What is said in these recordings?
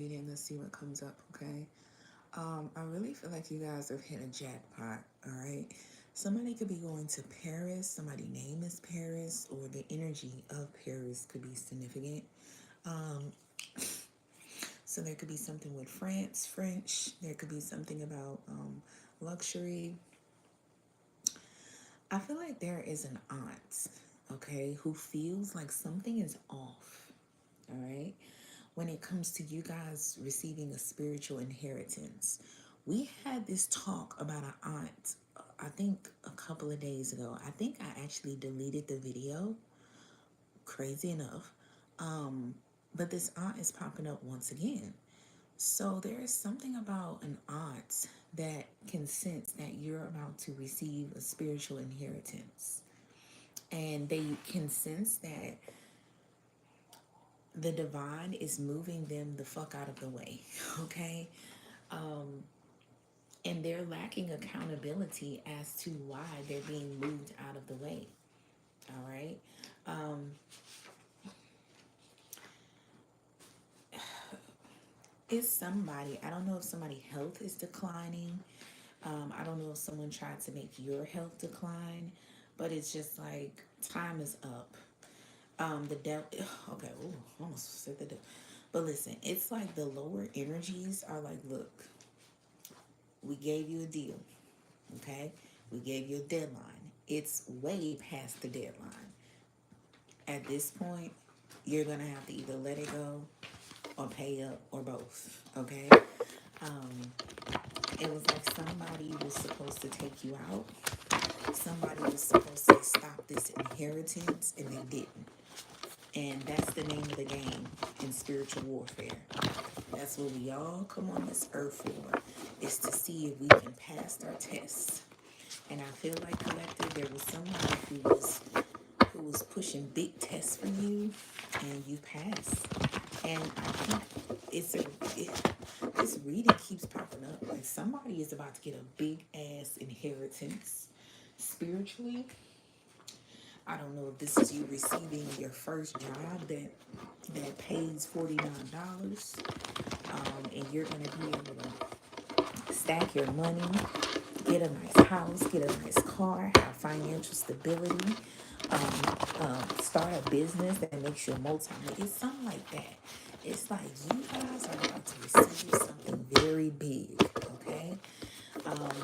reading. Let's see what comes up, okay? I really feel like you guys have hit a jackpot, all right? Somebody could be going to Paris, somebody's name is Paris, or the energy of Paris could be significant. Um, so there could be something with France, French, there could be something about luxury. I feel like there is an aunt, okay, who feels like something is off, all right? When it comes to you guys receiving a spiritual inheritance. We had this talk about an aunt, I think a couple of days ago. I think I actually deleted the video, crazy enough. But this aunt is popping up once again. So there is something about an aunt that can sense that you're about to receive a spiritual inheritance. And they can sense that the divine is moving them the fuck out of the way, okay? And they're lacking accountability as to why they're being moved out of the way, all right? Um, it's somebody, I don't know if somebody's health is declining. I don't know if someone tried to make your health decline, but it's just like time is up. The devil, okay, ooh, almost said the devil. But listen, it's like the lower energies are like, look, we gave you a deal, okay? We gave you a deadline. It's way past the deadline. At this point, you're gonna have to either let it go or pay up or both, okay? Um, it was like somebody was supposed to take you out. Somebody was supposed to stop this inheritance and they didn't. And that's the name of the game in spiritual warfare. That's what we all come on this earth for, is to see if we can pass our tests. And I feel like collective, there was somebody who was pushing big tests for you, and you passed. And I think it's a this reading keeps popping up. Like somebody is about to get a big ass inheritance spiritually. I don't know if this is you receiving your first job that pays $49, and you're gonna be able to stack your money, get a nice house, get a nice car, have financial stability, start a business that makes you multi. It's something like that. It's like you guys are about to receive something very big, okay?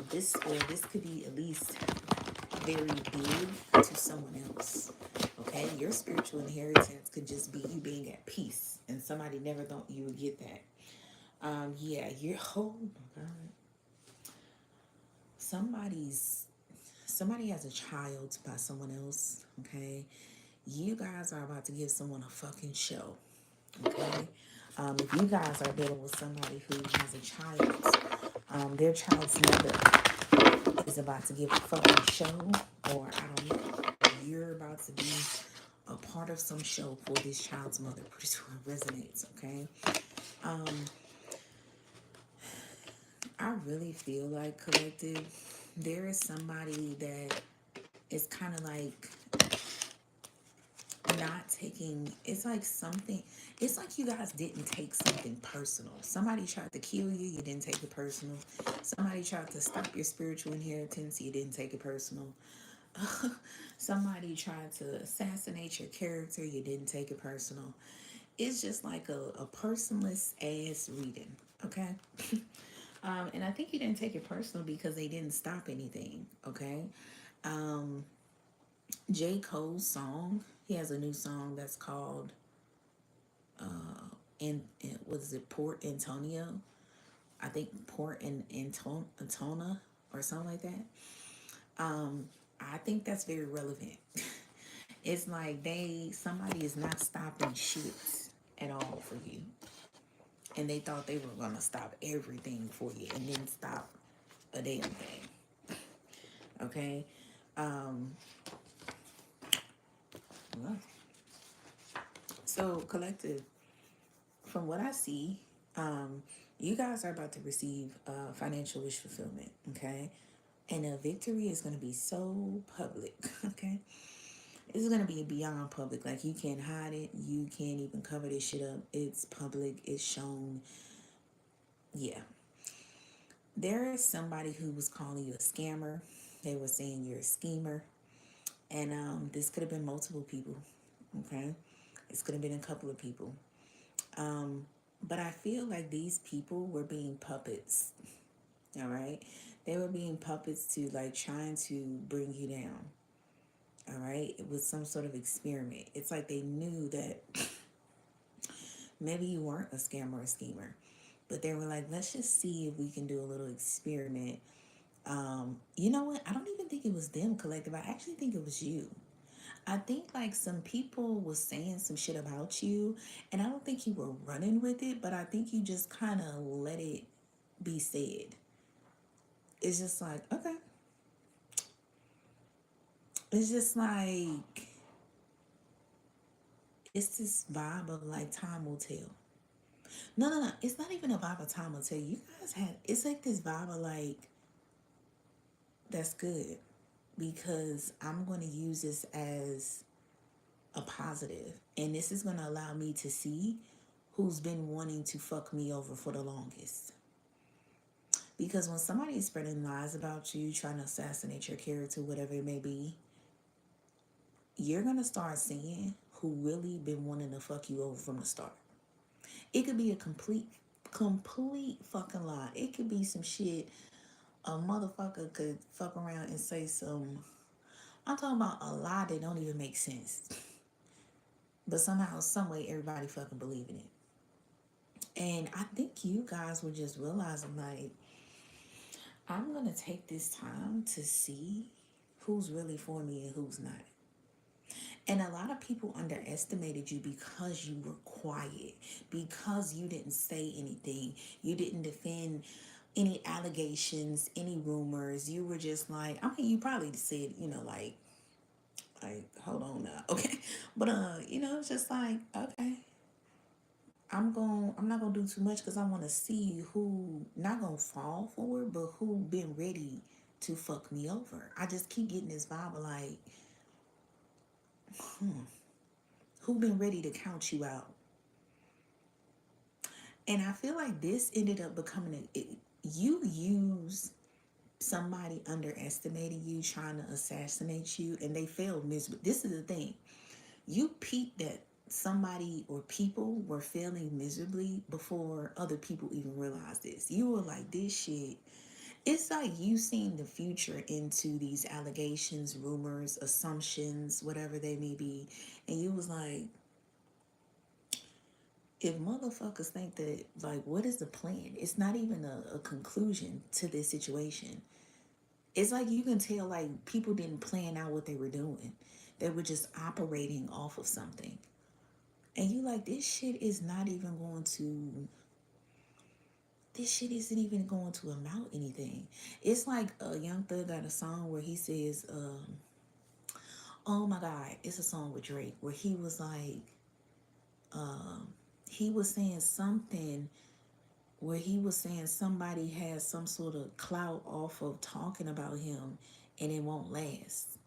This could be at least very big to someone else. Okay, your spiritual inheritance could just be you being at peace, and somebody never thought you would get that. Yeah, you're. Oh my God, somebody's somebody has a child by someone else. Okay, you guys are about to give someone a fucking show. Okay, if you guys are dealing with somebody who has a child, their child's mother is about to give a fucking show, or I don't know, you're about to be a part of some show for this child's mother. Pretty sure it resonates, okay? Um, I really feel like collective, there is somebody that is kind of like not taking, it's like something, it's like you guys didn't take something personal. Somebody tried to kill you, you didn't take it personal. Somebody tried to stop your spiritual inheritance, you didn't take it personal. Somebody tried to assassinate your character, you didn't take it personal. It's just like a personless ass reading, okay? And I think you didn't take it personal because they didn't stop anything, okay? Um, J. Cole's song, he has a new song that's called, in what is it, Port Antonio? I think Port in Antona or something like that. I think that's very relevant. It's like somebody is not stopping shit at all for you. And they thought they were gonna stop everything for you and then stop a damn thing. Okay? Um well, so collective, from what I see, you guys are about to receive financial wish fulfillment, okay? And a victory is gonna be so public, okay? It's gonna be beyond public. Like you can't hide it. You can't even cover this shit up. It's public. It's shown. Yeah. There is somebody who was calling you a scammer. They were saying you're a schemer. And this could have been multiple people. Okay. This could have been a couple of people. Um, but I feel like these people were being puppets. All right. They were being puppets to like trying to bring you down. All right. It was some sort of experiment. It's like they knew that maybe you weren't a scammer or a schemer, but they were like, let's just see if we can do a little experiment. You know what? I don't even think it was them collective. I actually think it was you. I think like some people was saying some shit about you, and I don't think you were running with it, but I think you just kind of let it be said. It's just like, okay. It's just like, it's this vibe of like time will tell. No, no, no. It's not even a vibe of time will tell. You guys had, it's like this vibe of like, that's good because I'm going to use this as a positive, and this is going to allow me to see who's been wanting to fuck me over for the longest. Because when somebody is spreading lies about you, trying to assassinate your character, whatever it may be, you're going to start seeing who really been wanting to fuck you over from the start. It could be a complete fucking lie. It could be some shit a motherfucker could fuck around and say some. I'm talking about a lie that don't even make sense. But somehow, some way, everybody fucking believing it. And I think you guys were just realizing, like, I'm gonna take this time to see who's really for me and who's not. And a lot of people underestimated you because you were quiet, because you didn't say anything, you didn't defend any allegations, any rumors. You were just like, I mean, you probably said, like, hold on now, okay, but it's just like, okay, I'm not gonna do too much because I want to see who not gonna fall for it, but who been ready to fuck me over. I just keep getting this vibe of like, who been ready to count you out. And I feel like this ended up becoming you use somebody underestimating you, trying to assassinate you, and they failed miserably. This is the thing. You peeped that somebody or people were failing miserably before other people even realized this. You were like, this shit. It's like you seen the future into these allegations, rumors, assumptions, whatever they may be. And you was like, if motherfuckers think that, like, what is the plan? It's not even a conclusion to this situation. It's like you can tell, like, people didn't plan out what they were doing. They were just operating off of something. And you like, this shit isn't even going to amount anything. It's like Young Thug got a song where he says, oh my God, it's a song with Drake where he was like, he was saying something where he was saying somebody has some sort of clout off of talking about him and it won't last.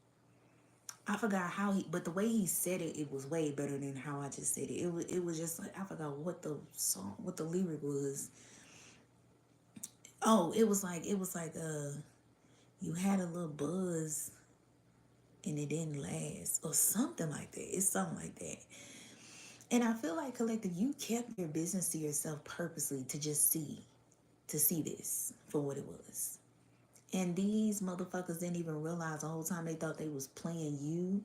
I forgot how but the way he said it, it was way better than how I just said it. It was just like, I forgot what the lyric was. Oh, it was like you had a little buzz and it didn't last or something like that. It's something like that. And I feel like collective, you kept your business to yourself purposely to see this for what it was. And these motherfuckers didn't even realize the whole time they thought they was playing you.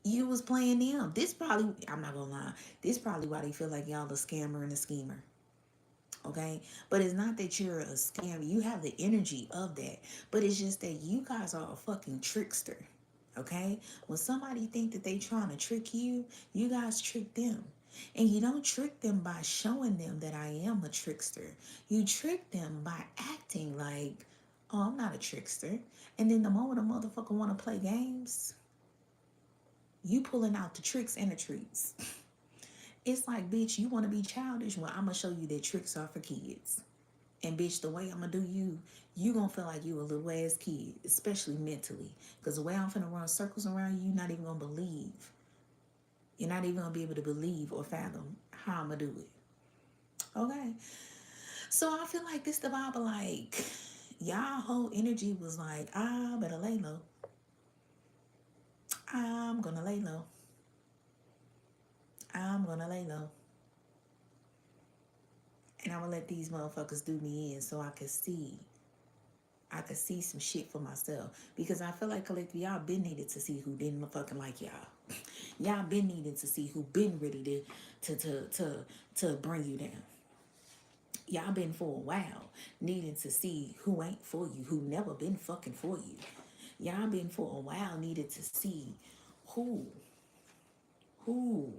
You was playing them. This probably, I'm not gonna lie, this probably why they feel like y'all a scammer and a schemer. Okay, but it's not that you're a scammer. You have the energy of that, but it's just that you guys are a fucking trickster. Okay, when somebody think that they trying to trick you, you guys trick them. And you don't trick them by showing them that I am a trickster. You trick them by acting like, oh, I'm not a trickster. And then the moment a motherfucker want to play games, you pulling out the tricks and the treats. It's like, bitch, you want to be childish? Well, I'm going to show you that tricks are for kids. And bitch, the way I'm going to do you, you going to feel like you a little ass kid, especially mentally. Because the way I'm finna run circles around you, you're not even going to believe. You're not even going to be able to believe or fathom how I'm going to do it. Okay? So I feel like this the Bible, like, y'all whole energy was like, I better lay low. I'm gonna lay low. I'm gonna lay low. And I'm gonna let these motherfuckers do me in so I could see some shit for myself. Because I feel like collectively y'all been needed to see who didn't fucking like y'all. Y'all been needed to see who been ready to bring you down. Y'all been for a while needing to see who ain't for you, who never been fucking for you. Y'all been for a while needed to see who who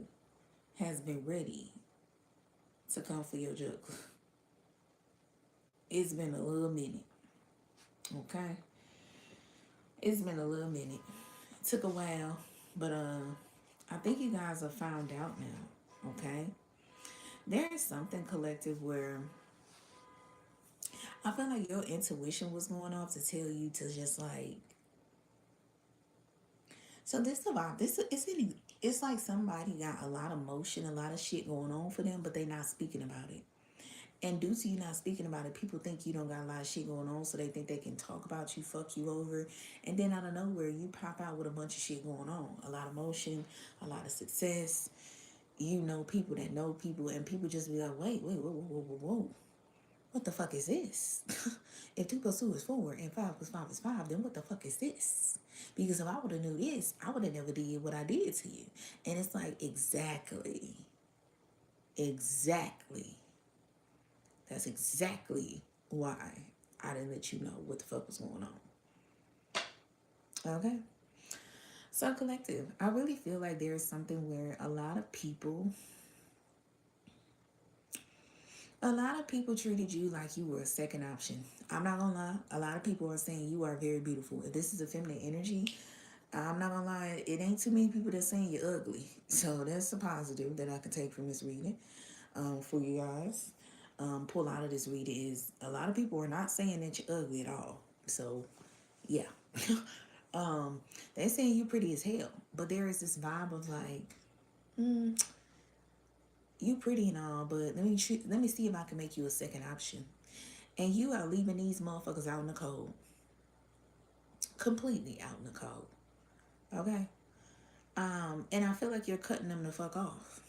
has been ready to come for your jug. It's been a little minute, okay? It's been a little minute. It took a while, but I think you guys have found out now, okay? There is something collective where I feel like your intuition was going off to tell you to just like. So this about this it's like somebody got a lot of motion, a lot of shit going on for them, but they not speaking about it. And due to you not speaking about it, people think you don't got a lot of shit going on, so they think they can talk about you, fuck you over, and then out of nowhere you pop out with a bunch of shit going on, a lot of motion, a lot of success. You know people, and people just be like, wait, whoa. What the fuck is this? If 2 plus 2 is 4 and 5 plus 5 is 5, then what the fuck is this? Because if I would have knew this, I would have never did what I did to you. And it's like, exactly. That's exactly why I didn't let you know what the fuck was going on. Okay? So, collective, I really feel like there's something where a lot of people treated you like you were a second option. I'm not gonna lie. A lot of people are saying you are very beautiful. If this is a feminine energy, I'm not gonna lie. It ain't too many people that's saying you're ugly. So that's a positive that I can take from this reading. For you guys, pull out of this reading is a lot of people are not saying that you're ugly at all. So yeah, they're saying you're pretty as hell. But there is this vibe of like, mm, you pretty and all, but let me see if I can make you a second option. And you are leaving these motherfuckers out in the cold. Completely out in the cold. Okay? And I feel like you're cutting them the fuck off.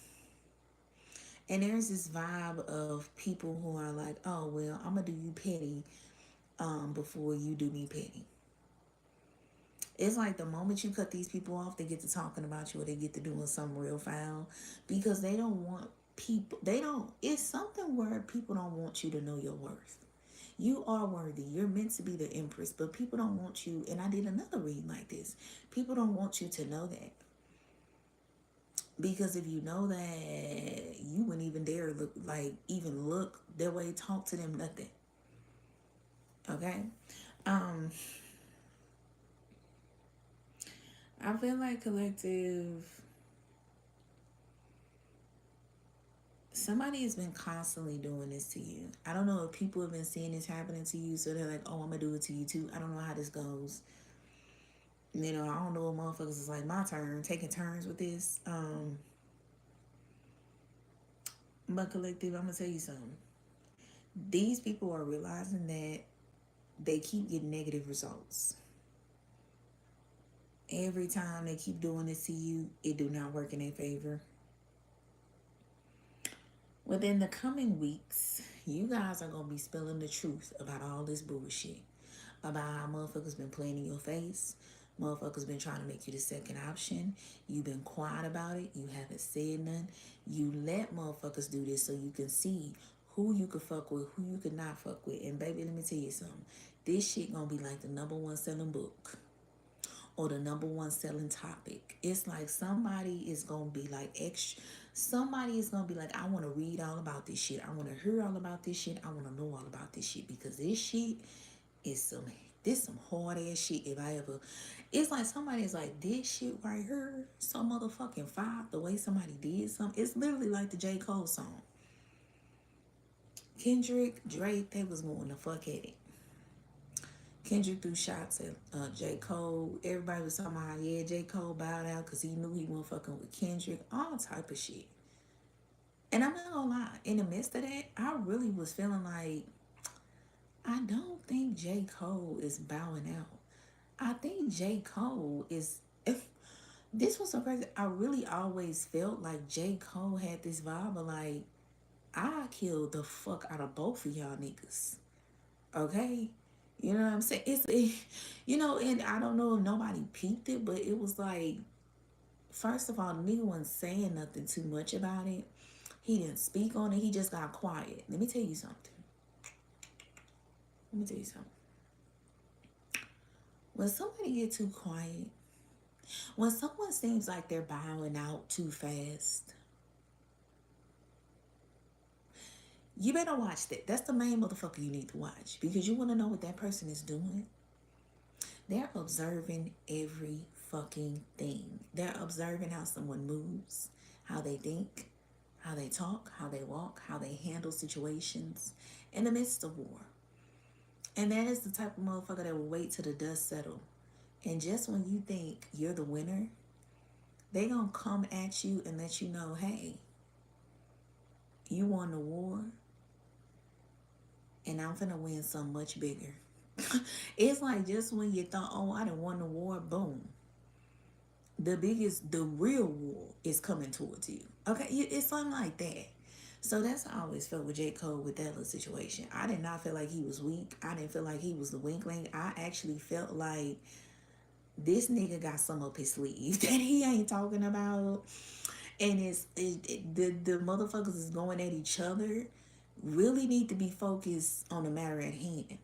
And there's this vibe of people who are like, oh well, I'm gonna do you petty before you do me petty. It's like the moment you cut these people off, they get to talking about you or they get to doing something real foul because they don't want people, they don't, it's something where people don't want you to know your worth. You are worthy. You're meant to be the empress, but people don't want you. And I did another read like this. People don't want you to know that. Because if you know that, you wouldn't even dare look their way, talk to them, nothing. Okay? Um, I feel like collective, somebody has been constantly doing this to you. I don't know if people have been seeing this happening to you, so they're like, oh, I'm gonna do it to you too. I don't know how this goes. I don't know what motherfuckers is like my turn, taking turns with this. But collective, I'm gonna tell you something. These people are realizing that they keep getting negative results. Every time they keep doing this to you, it do not work in their favor. Within the coming weeks, you guys are gonna be spilling the truth about all this bullshit. About how motherfuckers been playing in your face. Motherfuckers been trying to make you the second option. You've been quiet about it. You haven't said nothing. You let motherfuckers do this so you can see who you could fuck with, who you could not fuck with. And baby, let me tell you something. This shit gonna be like the #1 selling book or the #1 selling topic. It's like somebody is gonna be like extra. Somebody is gonna be like, I want to read all about this shit. I want to hear all about this shit. I want to know all about this shit because this shit is some hard ass shit. If I ever, it's like somebody's like this shit right here, so motherfucking five. The way somebody did something, it's literally like the J. Cole song. Kendrick, Drake, they was going the fuck at it. Kendrick threw shots at J. Cole. Everybody was talking about, yeah, J. Cole bowed out because he knew he wasn't fucking with Kendrick. All type of shit. And I'm not gonna lie, in the midst of that, I really was feeling like I don't think J. Cole is bowing out. I think J. Cole is. If this was so crazy, I really always felt like J. Cole had this vibe of like, I killed the fuck out of both of y'all niggas. Okay? You know what I'm saying? And I don't know if nobody peeped it, but it was like, first of all, the nigga wasn't saying nothing too much about it. He didn't speak on it. He just got quiet. Let me tell you something. Let me tell you something. When somebody get too quiet, when someone seems like they're bowing out too fast, you better watch that. That's the main motherfucker you need to watch, because you want to know what that person is doing. They're observing every fucking thing. They're observing how someone moves, how they think, how they talk, how they walk, how they handle situations in the midst of war. And that is the type of motherfucker that will wait till the dust settle. And just when you think you're the winner, they gonna come at you and let you know, hey, you won the war, and I'm finna win something much bigger. It's like just when you thought, oh, I done won the war, boom. The real war is coming towards you. Okay, it's something like that. So that's how I always felt with J. Cole with that little situation. I did not feel like he was weak. I didn't feel like he was the weakling. I actually felt like this nigga got some up his sleeve that he ain't talking about. And the motherfuckers is going at each other really need to be focused on the matter at hand.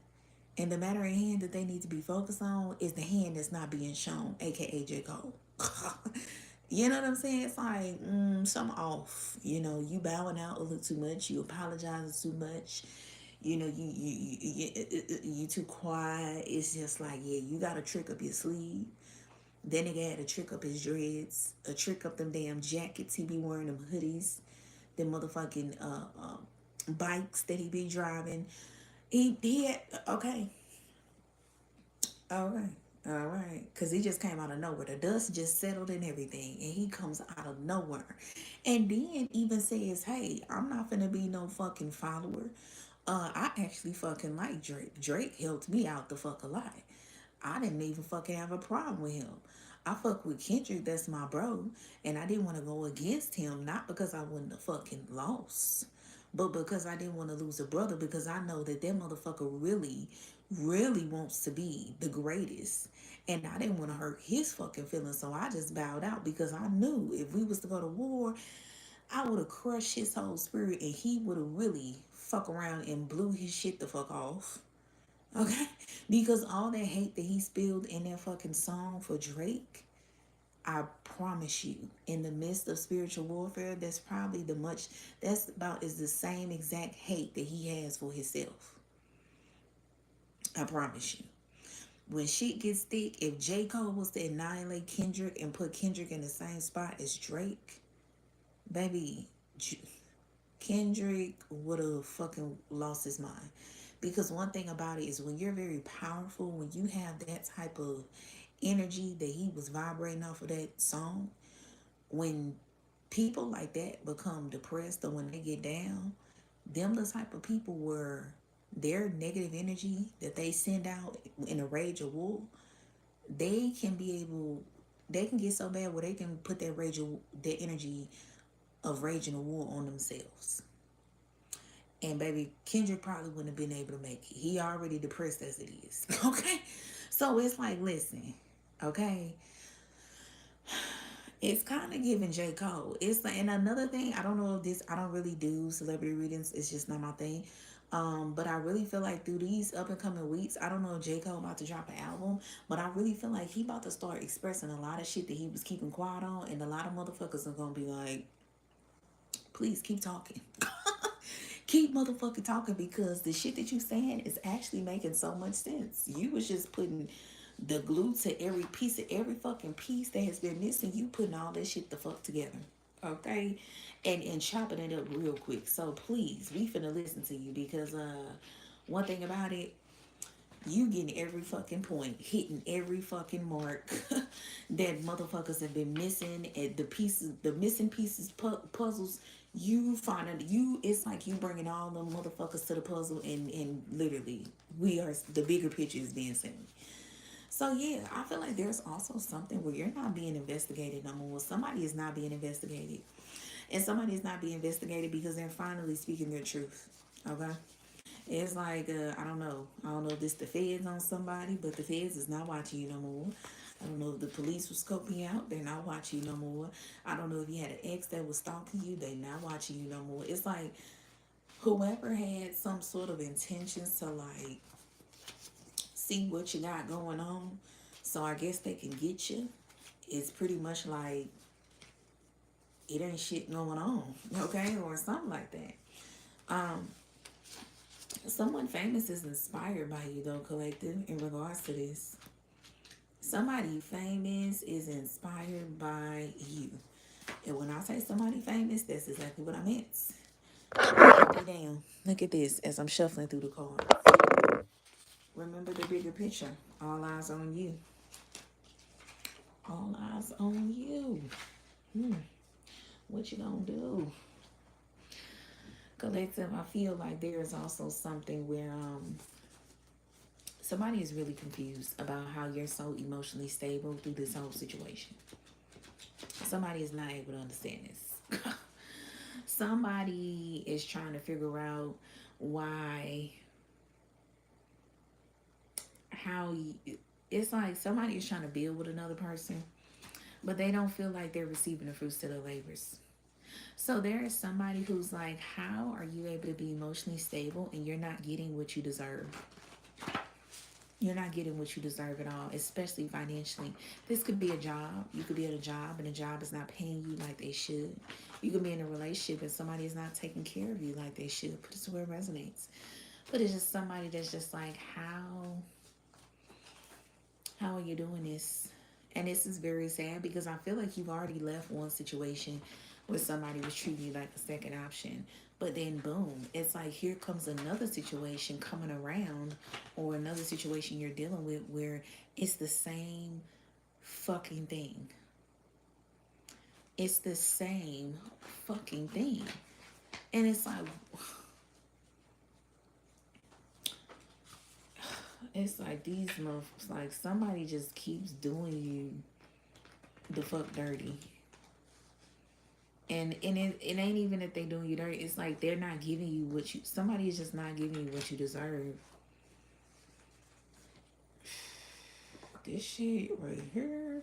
And the matter at hand that they need to be focused on is the hand that's not being shown, aka J. Cole. You know what I'm saying? It's like, something off. You bowing out a little too much. You apologizing too much. You too quiet. It's just like, yeah, you got a trick up your sleeve. Then nigga had a trick up his dreads, a trick up them damn jackets he be wearing, them hoodies, them motherfucking bikes that he be driving. He had, okay, all right. All right, because he just came out of nowhere. The dust just settled and everything, and he comes out of nowhere. And then even says, hey, I'm not finna be no fucking follower. I actually fucking like Drake. Drake helped me out the fuck a lot. I didn't even fucking have a problem with him. I fuck with Kendrick, that's my bro, and I didn't want to go against him, not because I wouldn't have fucking lost, but because I didn't want to lose a brother, because I know that motherfucker really, really wants to be the greatest. And I didn't want to hurt his fucking feelings, so I just bowed out because I knew if we was to go to war, I would have crushed his whole spirit and he would have really fuck around and blew his shit the fuck off. Okay? Because all that hate that he spilled in that fucking song for Drake, I promise you, in the midst of spiritual warfare, that's about is the same exact hate that he has for himself. I promise you. When shit gets thick, if J. Cole was to annihilate Kendrick and put Kendrick in the same spot as Drake, baby, Kendrick would have fucking lost his mind. Because one thing about it is when you're very powerful, when you have that type of energy that he was vibrating off of that song, when people like that become depressed or when they get down, them the type of people where their negative energy that they send out in a rage of war, they can be able, they can get so bad where they can put their energy of raging a war on themselves. And baby, Kendrick probably wouldn't have been able to make it. He already depressed as it is. Okay? So it's like, listen, okay? It's kind of giving J. Cole. It's like, and another thing, I don't know if this, I don't really do celebrity readings. It's just not my thing. But I really feel like through these up and coming weeks, I don't know if J. Cole about to drop an album, but I really feel like he about to start expressing a lot of shit that he was keeping quiet on, and a lot of motherfuckers are gonna be like, please keep talking. Keep motherfucking talking, because the shit that you saying is actually making so much sense. You was just putting the glue to every piece of every fucking piece that has been missing. You putting all that shit the fuck together. Okay? And chopping it up real quick. So please, we finna listen to you, because one thing about it, You getting every fucking point, hitting every fucking mark that motherfuckers have been missing, and the pieces, the missing pieces, puzzles. You find it. You, it's like you bringing all them motherfuckers to the puzzle, and literally, we are, the bigger picture is being seen. So yeah, I feel like there's also something where you're not being investigated no more. Somebody is not being investigated, and somebody is not being investigated because they're finally speaking their truth. Okay. It's like, I don't know. I don't know if this the feds on somebody, but the feds is not watching you no more. I don't know if the police was scoping you out. They're not watching you no more. I don't know if you had an ex that was stalking you. They not watching you no more. It's like whoever had some sort of intentions to like see what you got going on, so I guess they can get you. It's pretty much like it ain't shit going on, okay, or something like that. Um, Someone famous is inspired by you though, collective, in regards to this. Somebody famous is inspired by you. And when I say somebody famous, that's exactly what I meant. Damn. Look at this as I'm shuffling through the cards. Remember the bigger picture. All eyes on you. All eyes on you. What you gonna do? Collective, I feel like there is also something where somebody is really confused about how you're so emotionally stable through this whole situation. Somebody is not able to understand this. Somebody is trying to figure out why, how you, it's like somebody is trying to build with another person, but they don't feel like they're receiving the fruits of their labors. So there is somebody who's like, how are you able to be emotionally stable and you're not getting what you deserve? You're not getting what you deserve at all, especially financially. This could be a job. You could be at a job and the job is not paying you like they should. You could be in a relationship and somebody is not taking care of you like they should. Put it to where it resonates. But it's just somebody that's just like, how are you doing this? And this is very sad because I feel like you've already left one situation where somebody was treating you like a second option. But then boom, it's like here comes another situation coming around, or another situation you're dealing with where it's the same fucking thing. It's the same fucking thing. And it's like, it's like these motherfuckers, like somebody just keeps doing you the fuck dirty. And it ain't even that they doing you dirty. It's like they're not giving you what you, somebody is just not giving you what you deserve. This shit right here.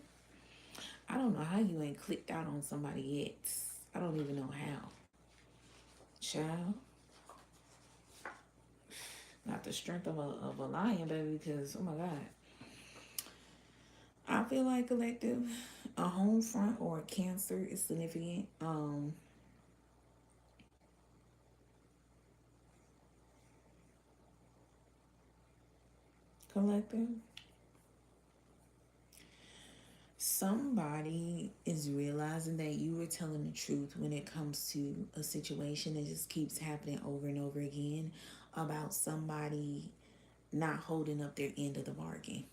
I don't know how you ain't clicked out on somebody yet. I don't even know how. Child. Not the strength of a lion, baby, because, oh my God. I feel like collective, a home front or a Cancer is significant. Collective. Somebody is realizing that you were telling the truth when it comes to a situation that just keeps happening over and over again about somebody not holding up their end of the bargain.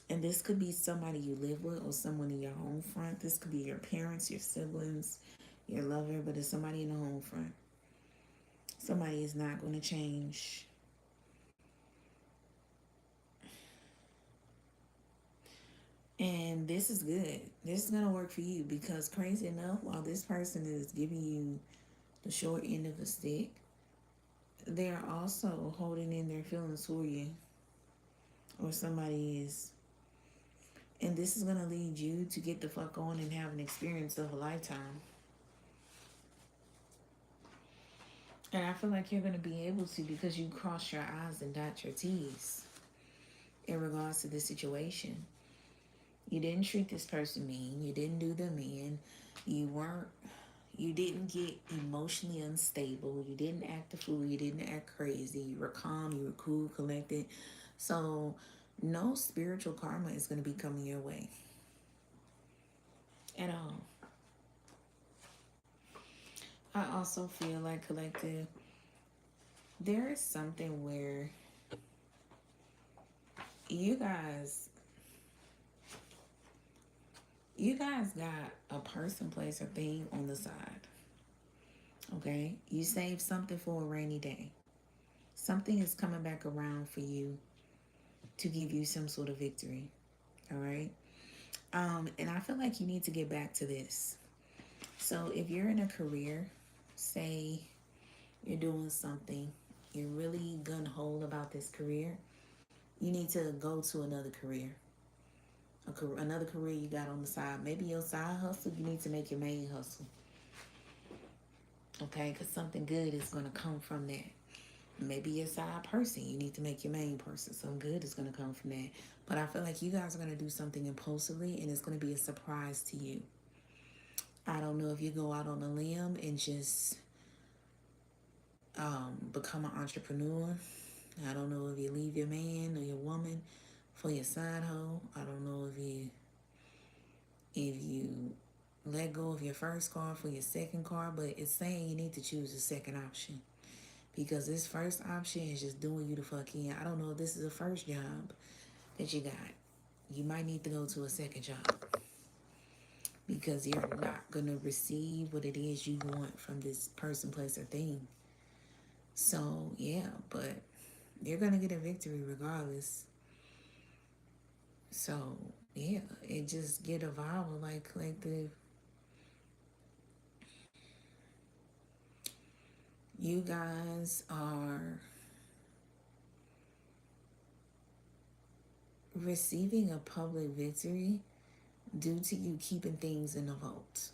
And this could be somebody you live with or someone in your home front. This could be your parents, your siblings, your lover, but it's somebody in the home front. Somebody is not going to change. And this is good. This is going to work for you because, crazy enough, while this person is giving you the short end of the stick, they're also holding in their feelings for you, or somebody is. And this is going to lead you to get the fuck on and have an experience of a lifetime. And I feel like you're going to be able to because you cross your I's and dot your T's in regards to this situation. You didn't treat this person mean. You didn't do them in. You didn't get emotionally unstable. You didn't act a fool. You didn't act crazy. You were calm. You were cool, collected. So no spiritual karma is going to be coming your way at all. I also feel like, collective, there is something where you guys, you guys got a person, place, or thing on the side. Okay, you saved something for a rainy day. Something is coming back around for you to give you some sort of victory. All right. And I feel like you need to get back to this. So if you're in a career, say you're doing something, you're really gun ho about this career, you need to go to another career. Another career you got on the side. Maybe your side hustle, you need to make your main hustle. Okay, because something good is going to come from that. Maybe your side person, you need to make your main person. Some good is going to come from that. But I feel like you guys are going to do something impulsively and it's going to be a surprise to you. I don't know if you go out on a limb and just become an entrepreneur. I don't know if you leave your man or your woman for your side hoe. I don't know if you let go of your first car for your second car, but it's saying you need to choose the second option because this first option is just doing you the fuck in. I don't know if this is the first job that you got. You might need to go to a second job because you're not gonna receive what it is you want from this person, place, or thing. So yeah, but you're gonna get a victory regardless. So yeah, it just get a vibe like the you guys are receiving a public victory due to you keeping things in the vault.